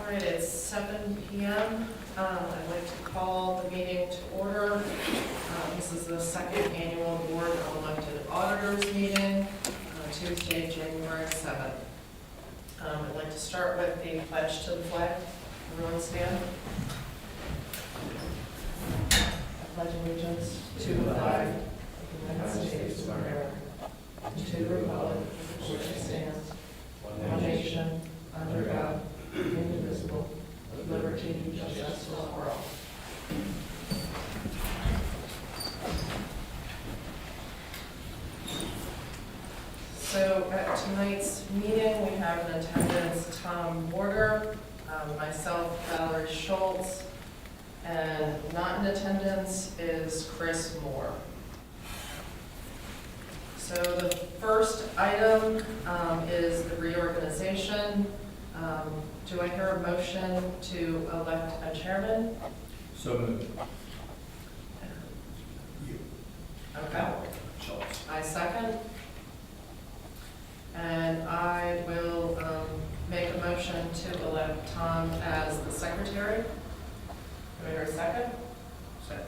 All right, it's 7 p.m. I'd like to call the meeting to order. This is the second annual Board of Elected Auditors meeting, Tuesday, January 7th. I'd like to start with the pledge to the flag. Everyone stand. I pledge allegiance to the flag of the United States of America, and to the republic for which it stands, one nation, under God, indivisible, with liberty and justice for all. So at tonight's meeting, we have in attendance Tom Warder, myself, Valerie Schultz, and not in attendance is Chris Moore. So the first item is the reorganization. Do I hear a motion to elect a chairman? So moved. Okay. Schultz. I second. And I will make a motion to elect Tom as the secretary. Do I hear a second? Second.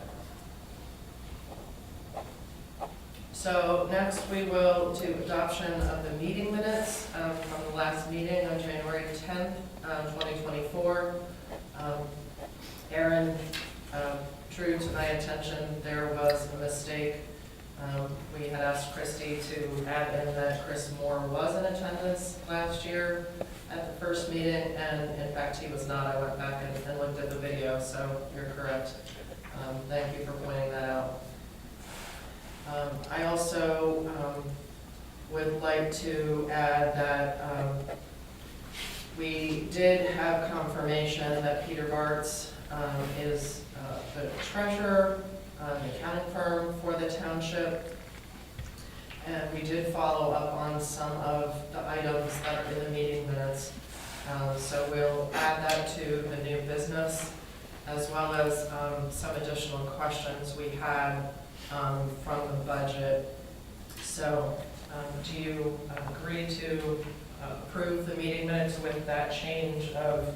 So next we will do adoption of the meeting minutes from the last meeting on January 10th, 2024. Erin drew to my attention there was a mistake. We had asked Christy to add in that Chris Moore was in attendance last year at the first meeting, and in fact he was not. I went back and looked at the video, so you're correct. Thank you for pointing that out. I also would like to add that we did have confirmation that Peter Bartz is the treasurer, the accounting firm for the township. And we did follow up on some of the items that are in the meeting minutes. So we'll add that to the new business, as well as some additional questions we had from the budget. So do you agree to approve the meeting minutes with that change of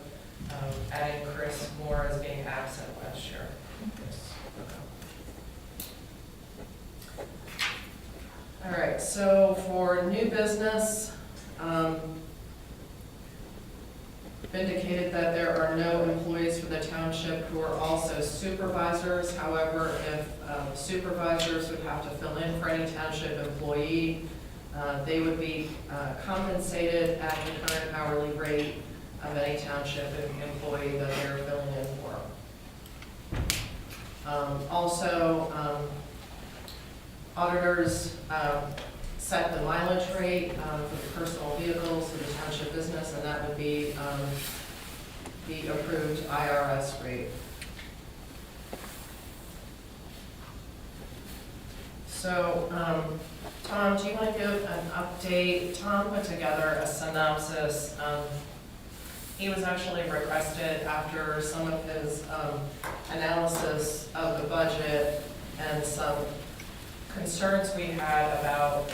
adding Chris Moore as being absent last year? Yes. All right, so for new business, indicated that there are no employees for the township who are also supervisors. However, if supervisors would have to fill in for any township employee, they would be compensated at the current hourly rate of any township employee that they're filling in for. Also, auditors set the mileage rate for the personal vehicles for the township business, and that would be the approved IRS rate. So, Tom, do you want to give an update? Tom put together a synopsis. He was actually requested after some of his analysis of the budget and some concerns we had about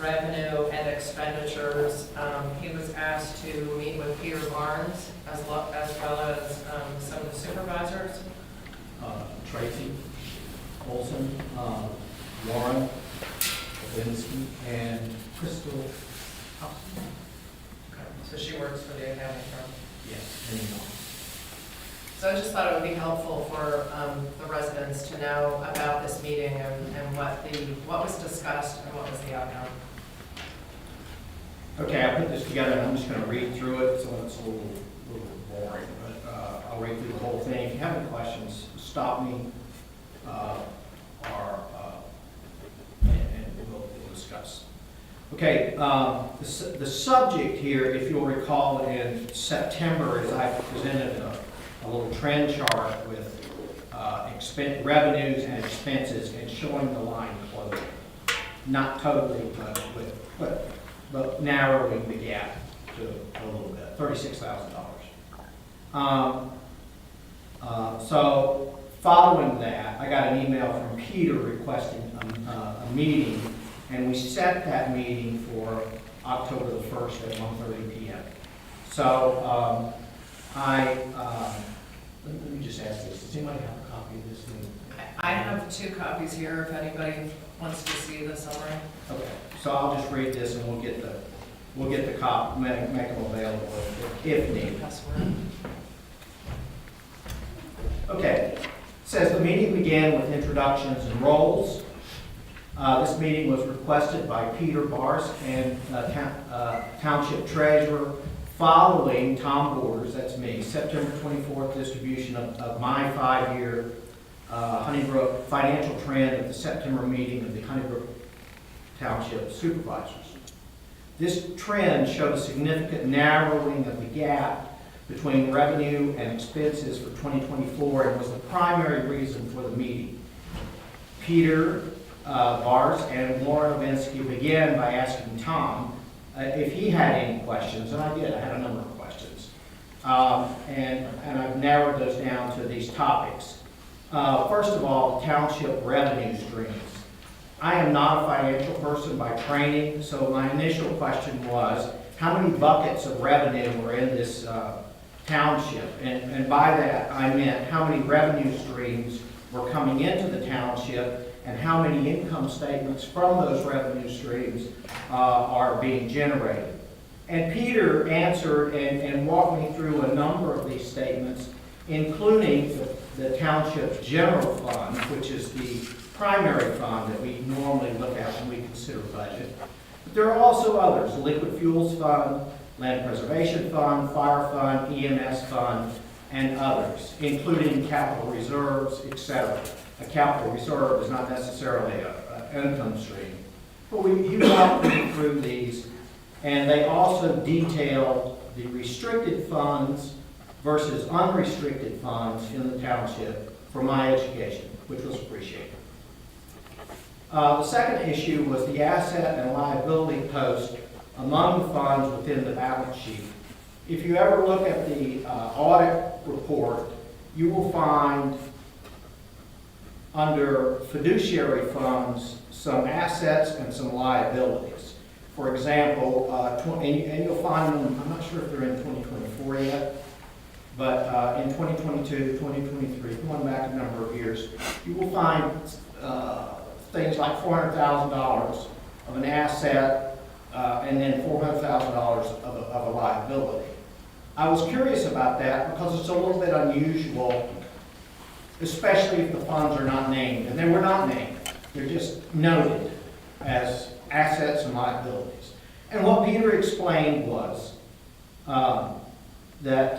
revenue and expenditures. He was asked to meet with Peter Barnes as well as some of the supervisors. Tracy Olson, Lauren Levinsky, and Crystal. Okay. So she works for the accounting firm. Yes. So I just thought it would be helpful for the residents to know about this meeting and what was discussed and what was the outcome. Okay, I put this together, and I'm just going to read through it, so it's a little boring, but I'll read through the whole thing. If you have any questions, stop me, and we'll discuss. Okay, the subject here, if you'll recall, in September, is I presented a little trend chart with revenues and expenses and showing the line closing. Not totally, but narrowing the gap to a little bit, $36,000. So following that, I got an email from Peter requesting a meeting, and we set that meeting for October the 1st at 1:30 p.m. So let me just ask this, does anybody have a copy of this thing? I have 2 copies here if anybody wants to see the summary. Okay, so I'll just read this and we'll get the copy, make them available if needed. Password. Okay, it says the meeting began with introductions and roles. This meeting was requested by Peter Bars and Township Treasurer following Tom Borders, that's me, September 24th distribution of my 5-year Honeybrook financial trend at the September meeting of the Honeybrook Township Supervisors. This trend showed a significant narrowing of the gap between revenue and expenses for 2024 and was the primary reason for the meeting. Peter Bars and Laura Vinsky began by asking Tom if he had any questions, and I did. I had a number of questions. And I've narrowed those down to these topics. First of all, township revenue streams. I am not a financial person by training, so my initial question was, how many buckets of revenue were in this township? And by that, I meant how many revenue streams were coming into the township and how many income statements from those revenue streams are being generated. And Peter answered and walked me through a number of these statements, including the township's general fund, which is the primary fund that we normally look at when we consider budget. But there are also others, liquid fuels fund, land preservation fund, fire fund, EMS fund, and others, including capital reserves, etc. A capital reserve is not necessarily an income stream. But he walked me through these, and they also detail the restricted funds versus unrestricted funds in the township for my education, which was appreciated. The second issue was the asset and liability post among the funds within the balance sheet. If you ever look at the audit report, you will find under fiduciary funds some assets and some liabilities. For example, and you'll find them, I'm not sure if they're in 2024 yet, but in 2022, 2023, going back a number of years, you will find things like $400,000 of an asset and then $400,000 of a liability. I was curious about that because it's a little bit unusual, especially if the funds are not named. And they were not named. They're just noted as assets and liabilities. And what Peter explained was that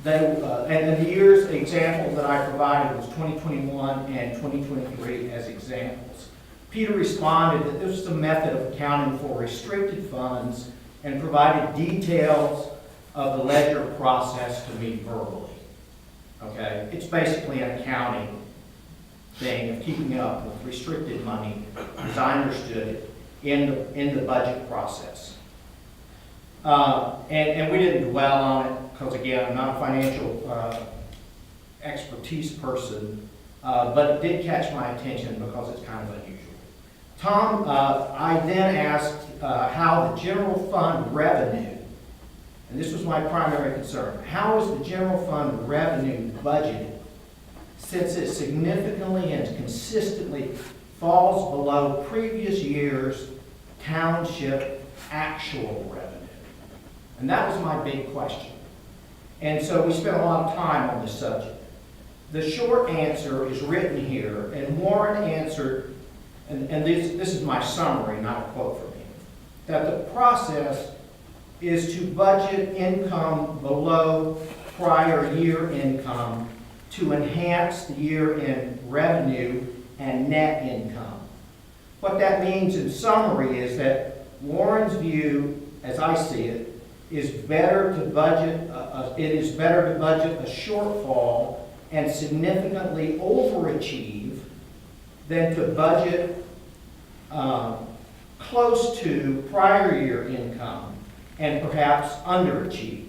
and the years, the example that I provided was 2021 and 2023 as examples. Peter responded that this was a method of accounting for restricted funds and provided details of the ledger process to me verbally. Okay, it's basically an accounting thing of keeping up with restricted money, as I understood it, in the budget process. And we didn't dwell on it because, again, I'm not a financial expertise person, but it did catch my attention because it's kind of unusual. Tom, I then asked how the general fund revenue, and this was my primary concern, how is the general fund revenue budgeted since it significantly and consistently falls below previous year's township actual revenue? And that was my big question. And so we spent a lot of time on this subject. The short answer is written here, and Warren answered, and this is my summary, not a quote from him, that the process is to budget income below prior year income to enhance the year-end revenue and net income. What that means in summary is that Warren's view, as I see it, is better to budget. It is better to budget a shortfall and significantly overachieve than to budget close to prior year income and perhaps underachieve.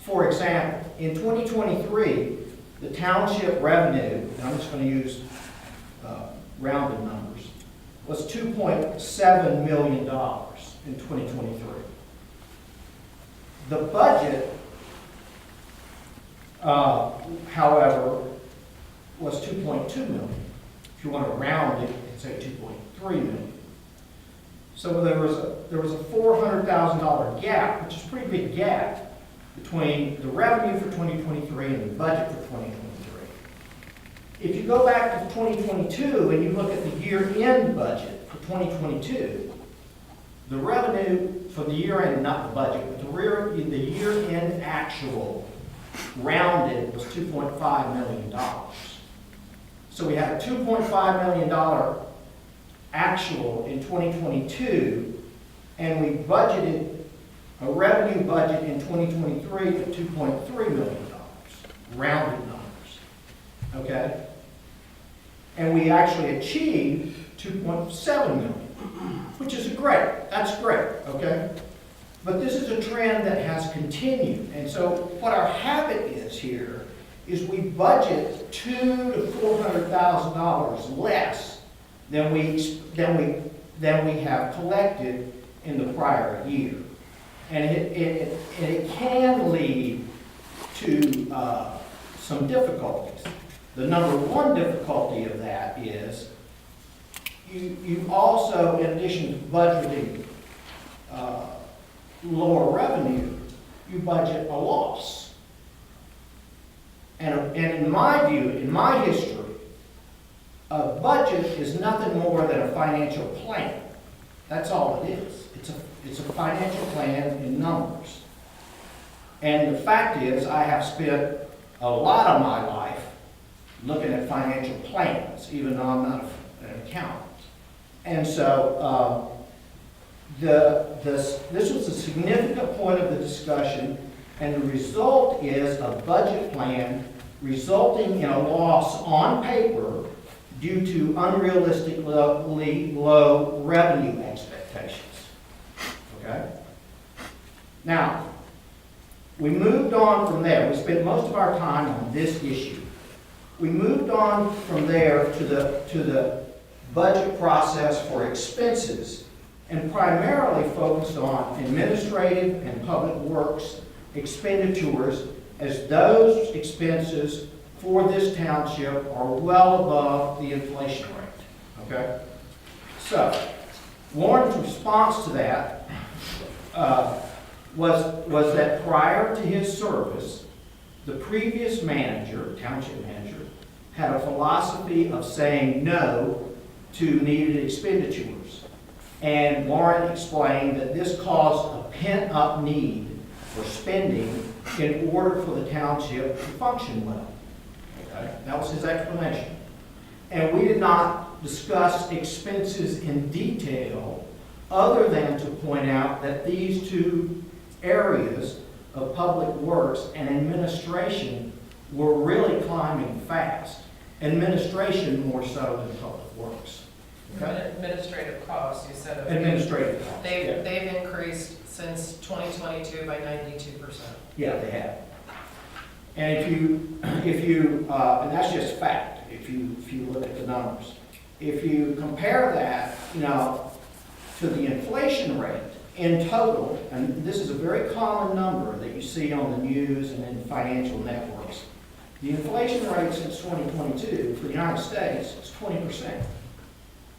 For example, in 2023, the township revenue, and I'm just going to use rounded numbers, was $2.7 million in 2023. The budget, however, was 2.2 million. If you want to round it, you can say 2.3 million. So there was a $400,000 gap, which is a pretty big gap, between the revenue for 2023 and the budget for 2023. If you go back to 2022 and you look at the year-end budget for 2022, the revenue for the year-end, not the budget, but the year-end actual rounded was $2.5 million. So we had a $2.5 million actual in 2022, and we budgeted a revenue budget in 2023 of $2.3 million, rounded numbers, okay? And we actually achieved 2.7 million, which is great, that's great, okay? But this is a trend that has continued, and so what our habit is here is we budget $200,000 to $400,000 less than we have collected in the prior year. And it can lead to some difficulties. The number one difficulty of that is you also, in addition to budgeting lower revenue, you budget a loss. And in my view, in my history, a budget is nothing more than a financial plan. That's all it is. It's a financial plan in numbers. And the fact is, I have spent a lot of my life looking at financial plans, even though I'm not an accountant. And so this was a significant point of the discussion, and the result is a budget plan resulting in a loss on paper due to unrealistically low revenue expectations. Okay? Now, we moved on from there. We spent most of our time on this issue. We moved on from there to the budget process for expenses, and primarily focused on administrative and public works expenditures, as those expenses for this township are well above the inflation rate. Okay? So, Warren's response to that was that prior to his service, the previous manager, township manager, had a philosophy of saying no to needed expenditures. And Warren explained that this caused a pent-up need for spending in order for the township to function well. Okay? That was his explanation. And we did not discuss expenses in detail other than to point out that these two areas of public works and administration were really climbing fast. Administration more so than public works. Okay? Administrative costs, you said. Administrative costs. They've increased since 2022 by 92%. Yeah, they have. And if you, and that's just fact, if you look at the numbers. If you compare that, to the inflation rate in total, and this is a very common number that you see on the news and in financial networks, the inflation rate since 2022 for the United States is 20%.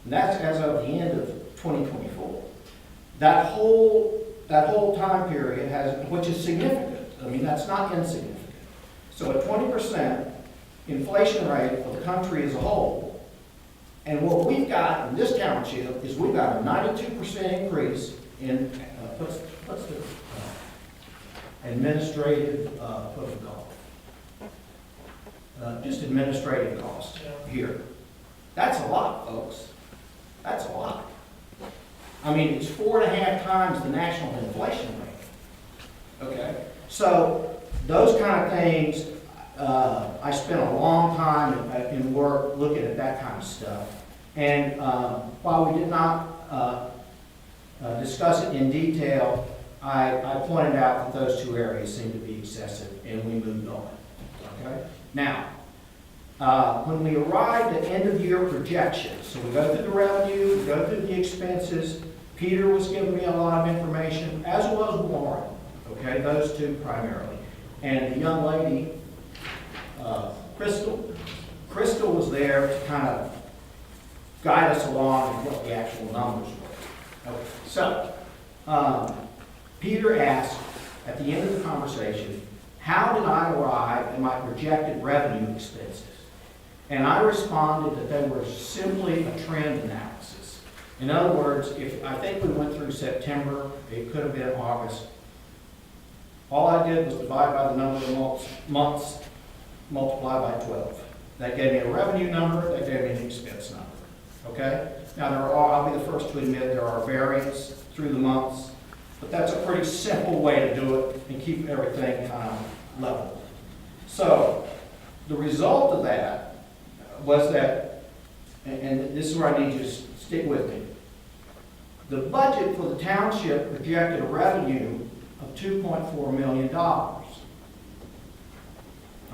And that's as of the end of 2024. That whole time period which is significant. I mean, that's not insignificant. So a 20% inflation rate for the country as a whole, and what we've got in this township is we've got a 92% increase in, what's the administrative, what do we call it? Just administrative cost here. That's a lot, folks. That's a lot. I mean, it's 4.5 times the national inflation rate. Okay? So those kind of things, I spent a long time in work looking at that kind of stuff. And while we did not discuss it in detail, I pointed out that those two areas seemed to be excessive, and we moved on. Okay? Now, when we arrived at end-of-year projections, so we go through the revenue, we go through the expenses. Peter was giving me a lot of information, as was Warren. Okay, those two primarily. And the young lady, Crystal was there to kind of guide us along with what the actual numbers were. Okay, so, Peter asked at the end of the conversation, how did I arrive at my projected revenue expenses? And I responded that they were simply a trend analysis. In other words, I think we went through September, it could have been August. All I did was divide by the number of months, multiply by 12. That gave me a revenue number, that gave me an expense number. Okay? Now, I'll be the first to admit there are variants through the months, but that's a pretty simple way to do it and keep everything kind of level. So, the result of that was that, and this is where I need you to stick with me. The budget for the township projected a revenue of $2.4 million.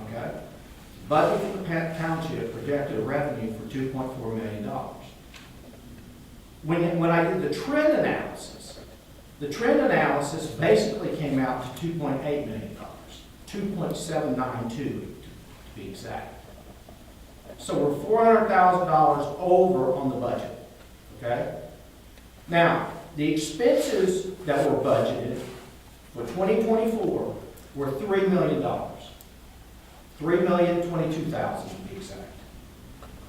Okay? Budget for the township projected a revenue for $2.4 million. When I did the trend analysis basically came out to $2.8 million, 2.792 to be exact. So we're $400,000 over on the budget, okay? Now, the expenses that were budgeted for 2024 were $3 million. $3,022,000 to be exact,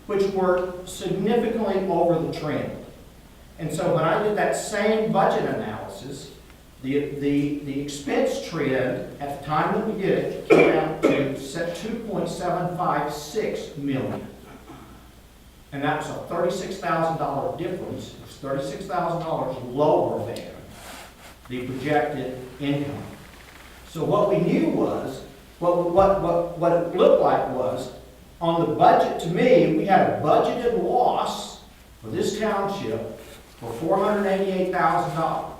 which were significantly over the trend. And so when I did that same budget analysis, the expense trend at the time that we did it came out to $2.756 million. And that was a $36,000 difference. It was $36,000 lower than the projected income. So what we knew was, what it looked like was, on the budget, to me, we had a budgeted loss for this township for $488,000.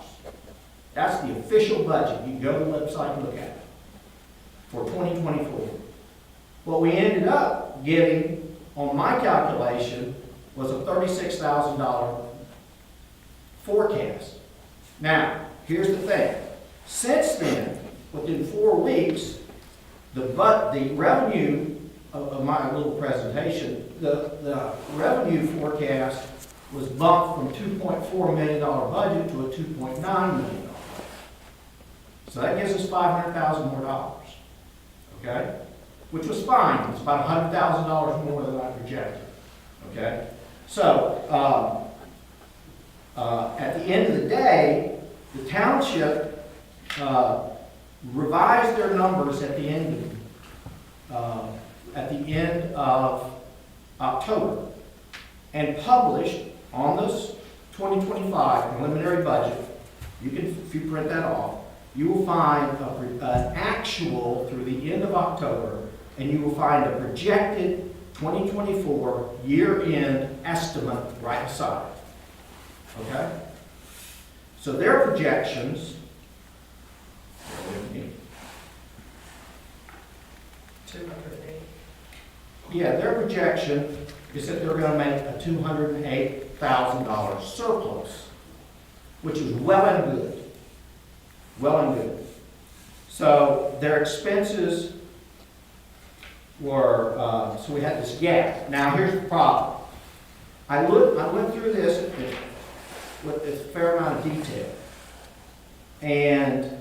That's the official budget. You can go to the website and look at it for 2024. What we ended up getting on my calculation was a $36,000 forecast. Now, here's the thing. Since then, within 4 weeks, the revenue of my little presentation, the revenue forecast was bumped from $2.4 million budget to a $2.9 million budget. So that gives us $500,000 more dollars, okay? Which was fine. It's about $100,000 more than I projected, okay? So at the end of the day, the township revised their numbers at the end of October and published on this 2025 preliminary budget. You can, if you print that off, you will find an actual through the end of October, and you will find a projected 2024 year-end estimate right beside it. Okay? So their projections, 208. yeah, their projection is that they're going to make a $208,000 surplus, which is well and good. Well and good. So their expenses were, so we had this gap. Now here's the problem. I went through this with a fair amount of detail. And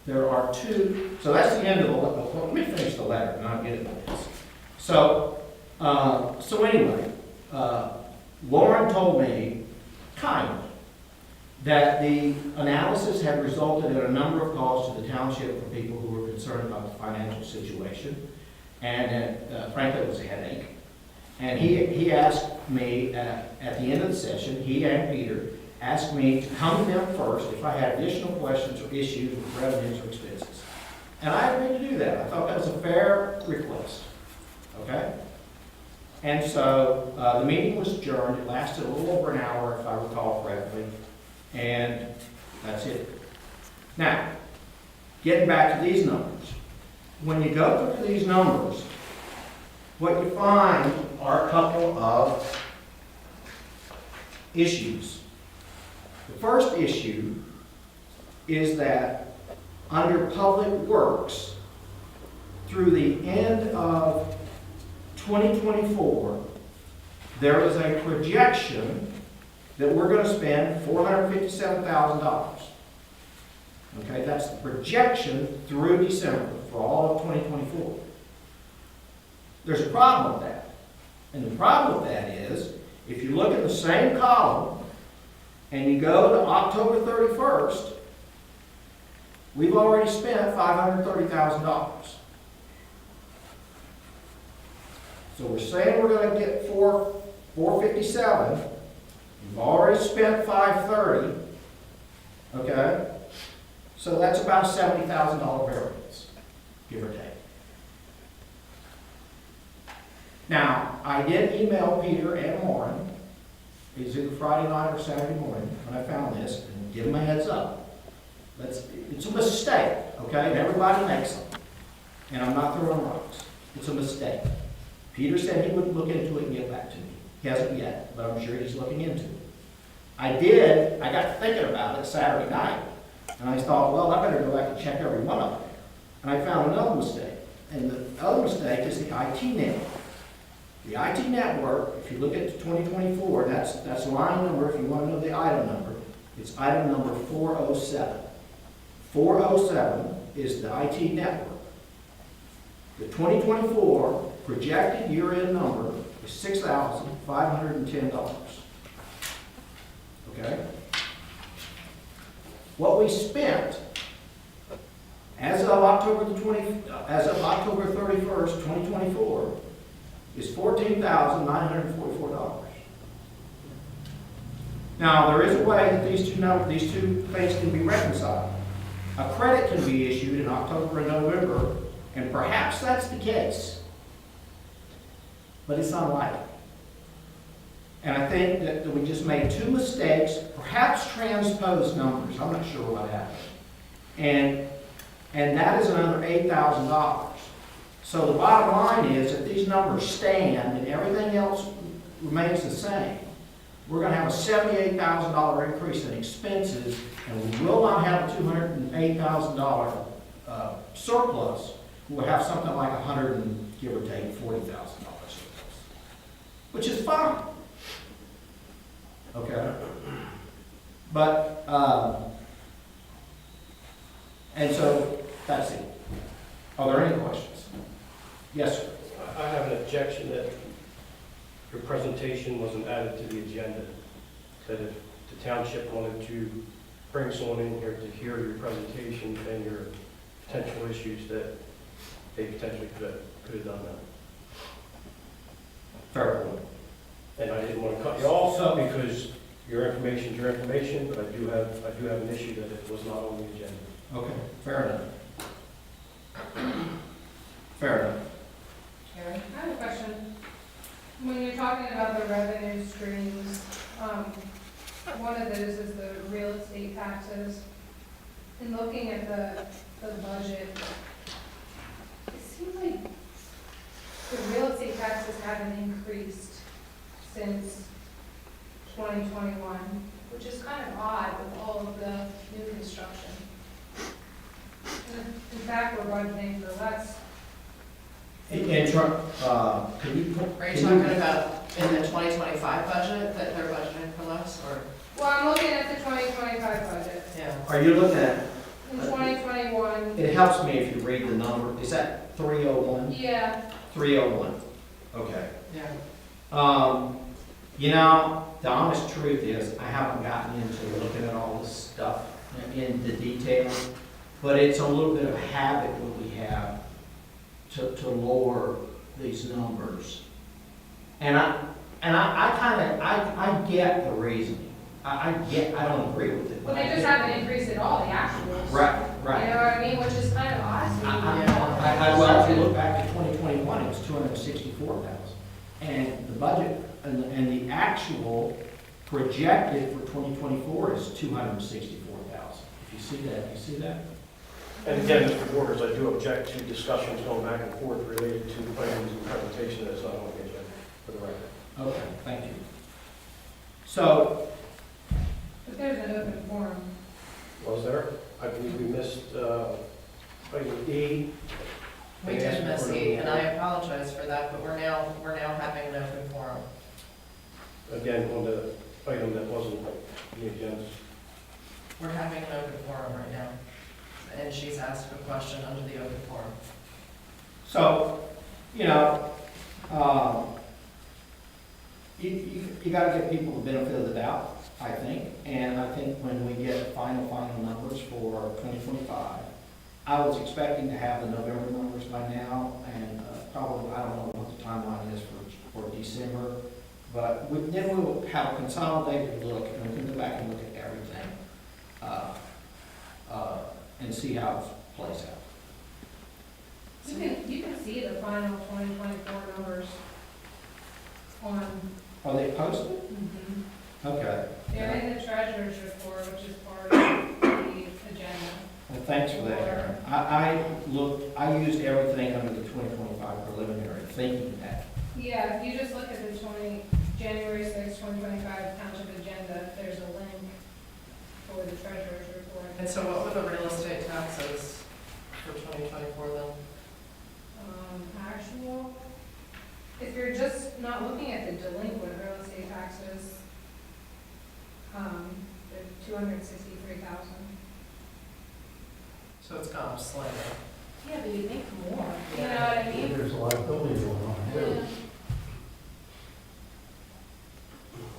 there are two, so that's the end of the letter. Let me finish the letter and I'll get into this. So anyway, Lauren told me, kindly, that the analysis had resulted in a number of calls to the township from people who were concerned about the financial situation, and frankly, it was a headache. And he asked me at the end of the session, he and Peter asked me to come to them first if I had additional questions or issues with revenues or expenses. And I agreed to do that. I thought that was a fair request. Okay? And so the meeting was adjourned. It lasted a little over an hour, if I recall correctly. And that's it. Now, getting back to these numbers. When you go through these numbers, what you find are a couple of issues. The first issue is that under Public Works, through the end of 2024, there is a projection that we're going to spend $457,000. Okay, that's the projection through December for all of 2024. There's a problem with that. And the problem with that is, if you look at the same column and you go to October 31st, we've already spent $530,000. So we're saying we're going to get 457. We've already spent 530. Okay? So that's about a $70,000 variance, give or take. Now, I did email Peter and Lauren, it's either Friday night or Saturday morning, when I found this, and give them a heads up. It's a mistake, okay? And everybody makes them. And I'm not throwing rocks. It's a mistake. Peter said he would look into it and get back to me. He hasn't yet, but I'm sure he's looking into it. I got thinking about it Saturday night, and I thought, well, I better go back and check every one of them. And I found another mistake. And the other mistake is the IT network. The IT network, if you look at 2024, that's line number, if you want to know the item number, it's item number 407. 407 is the IT network. The 2024 projected year-end number is $6,510. Okay? What we spent as of October 31st, 2024, is $14,944. Now, there is a way that these two things can be reconciled. A credit can be issued in October and November, and perhaps that's the case, but it's unlikely. And I think that we just made two mistakes, perhaps transposed numbers. I'm not sure what happened. And that is another $8,000. So the bottom line is that these numbers stand and everything else remains the same. We're going to have a $78,000 increase in expenses, and we will not have a $208,000 surplus. We'll have something like give or take, $40,000 surplus, which is fine. Okay? But, and so that's it. Are there any questions? Yes, sir. I have an objection that your presentation wasn't added to the agenda. That if the township wanted to bring someone in here to hear your presentation and your potential issues, that they potentially could have done that. Fair point. And I didn't want to cut you off because your information is your information, but I do have an issue that it was not on the agenda. Okay, fair enough. Fair enough. Erin? I have a question. When you're talking about the revenue streams, one of those is the real estate taxes. In looking at the budget, it seems like the real estate taxes haven't increased since 2021, which is kind of odd with all of the new construction. In fact, we're budgeting for less. Can you put? Are you talking about in the 2025 budget that they're budgeting for less, or? Well, I'm looking at the 2025 budget. Yeah. Are you looking at? In 2021. It helps me if you read the number. Is that 301? Yeah. 301. Okay. Yeah. You know, the honest truth is, I haven't gotten into looking at all this stuff in the detail, but it's a little bit of a habit that we have to lower these numbers. And I get the reasoning. I don't agree with it. Well, they just haven't increased at all, the actuals. Right. You know what I mean? Which is kind of odd to me. Well, if you look back to 2021, it was 264,000. And the budget and the actual projected for 2024 is 264,000. If you see that? And again, Mr. Borders, I do object to discussions going back and forth related to plans and presentation that's not on the agenda, for the record. Okay, thank you. So, But there's an open forum. Was there? mean, we missed, item E. We did miss E, and I apologize for that, but we're now having an open forum. Again, on the item that wasn't the agenda. We're having an open forum right now, and she's asked a question under the open forum. So, you know, you gotta give people the benefit of the doubt, I think. And I think when we get final numbers for 2025, I was expecting to have the November numbers by now, and probably, I don't know what the timeline is for December. But then we will have a consolidated look, and we can go back and look at everything, and see how it plays out. You can see the final 2024 numbers on. Are they posted? Okay. They're in the treasurer's report, which is part of the agenda. Well, thanks for that, Erin. I used everything under the 2025 preliminary, thinking that. Yeah, if you just look at the January 6, 2025 township agenda, there's a link for the treasurer's report. And so what were the real estate taxes for 2024 then? Actual, if you're just not looking at the delinquent real estate taxes, they're 263,000. So it's gone up slightly. Yeah, but you think more. You know what I mean? There's a liability going on here.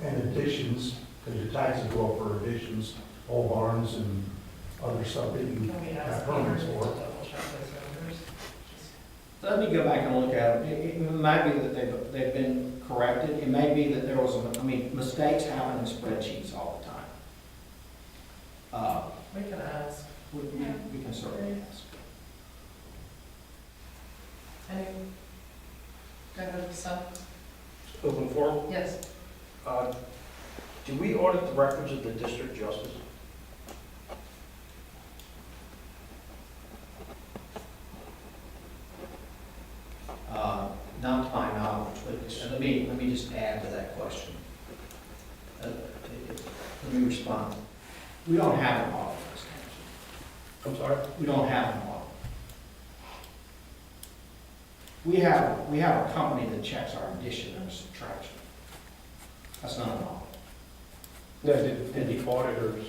And additions, because your taxes go up for additions, pole barns and other stuff that you Can we have ask Peter to permits for. double check those numbers? Let me go back and look at it. It might be that they've been corrected. It may be that there was, mistakes happen in spreadsheets all the time. We can ask. We can certainly ask. Any? Go ahead, Seth. Open forum. Yes. Do we audit the records of the district justice? Not to my knowledge, but let me just add to that question. Let me respond. We don't have an audit in this township. I'm sorry? We don't have an audit. We have a company that checks our addition and subtraction. That's not an audit. No, did the auditors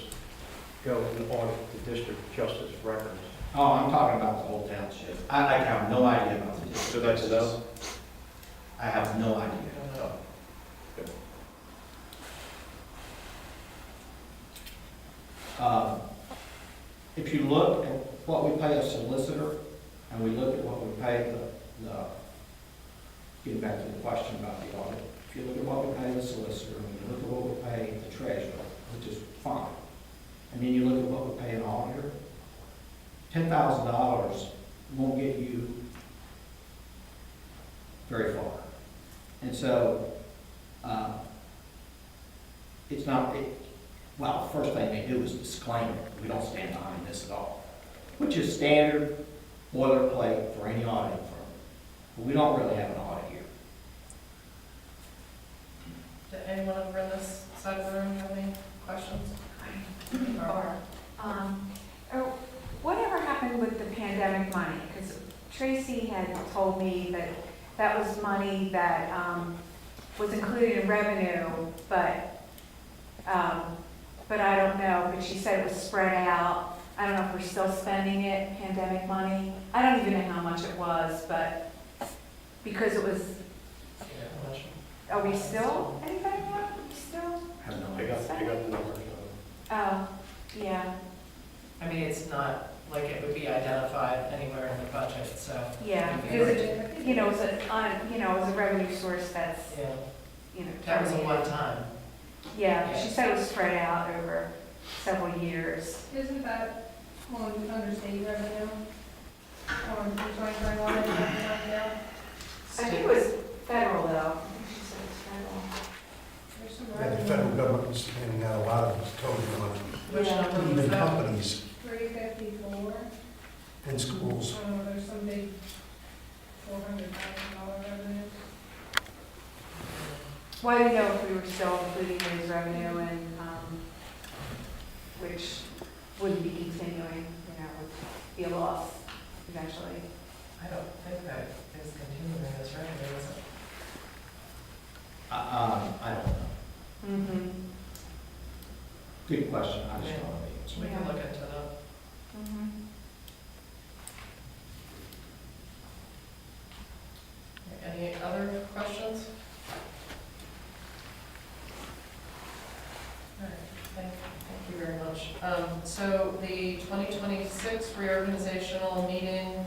go and audit the district justice records? Oh, I'm talking about the whole township. I have no idea about the district. So that's a no? I have no idea. I don't know. If you look at what we pay a solicitor, and we look at what we pay getting back to the question about the audit, if you look at what we pay the solicitor, and you look at what we pay the treasurer, which is fine, and then you look at what we pay an auditor, $10,000 won't get you very far. And so, it's not, well, the first thing they do is disclaim it. We don't stand behind this at all, which is standard boilerplate for any auditing firm. But we don't really have an audit here. Did anyone over in this side of the room have any questions? Or, whatever happened with the pandemic money? Because Tracy had told me that that was money that was included in revenue, but I don't know, but she said it was spread out. I don't know if we're still spending it, pandemic money. I don't even know how much it was, but because it was, are we still, anybody know? We still? I have no I idea. got the numbers. Oh, yeah, I mean, it's not like it would be identified anywhere in the budget, so. yeah, because it, it was a revenue source that's, Yeah, that was a one-time. Yeah, she said it was spread out over several years. Isn't that on under state revenue? On 2021, is that there? I think it was federal though. I think she said it was There's some Yeah, the revenue. federal government was handing out a lot of COVID money, Which Yeah. number was even that? companies 354. and schools. There's some big $400,000 revenue. Well, I didn't know if we were still including those revenue and, which wouldn't be continuing, you know, would be a loss eventually. I don't think that is continuing as revenue, is it? I don't know. Mm-hmm. Good question, I just don't know the answer. We can look into that. Mm-hmm. Any other questions? All right, thank you very much. So the 2026 reorganizational meeting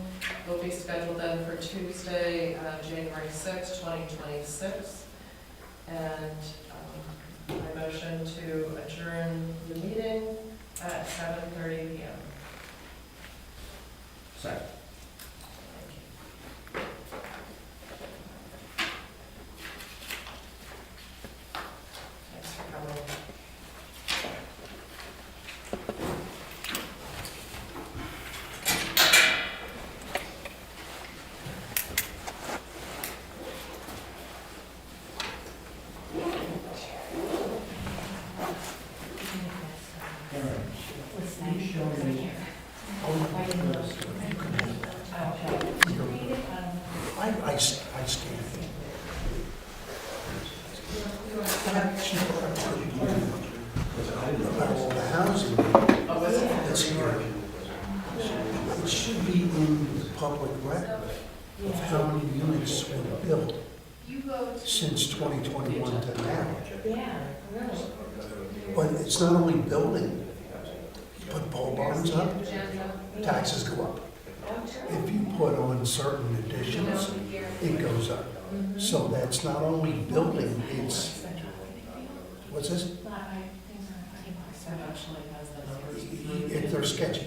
will be scheduled then for Tuesday, January 6, 2026. And my motion to adjourn the meeting at 7:30 p.m. Second. Thank you. Thanks for coming. I scanned it. About all the housing Oh, was it? that's here. It should be in the public record of how many units were built since 2021 to now. But it's not only building. You put pole barns up, taxes go up. If you put on certain additions, it goes up. So that's not only building, it's, what's this? That actually has the numbers. They're sketchy.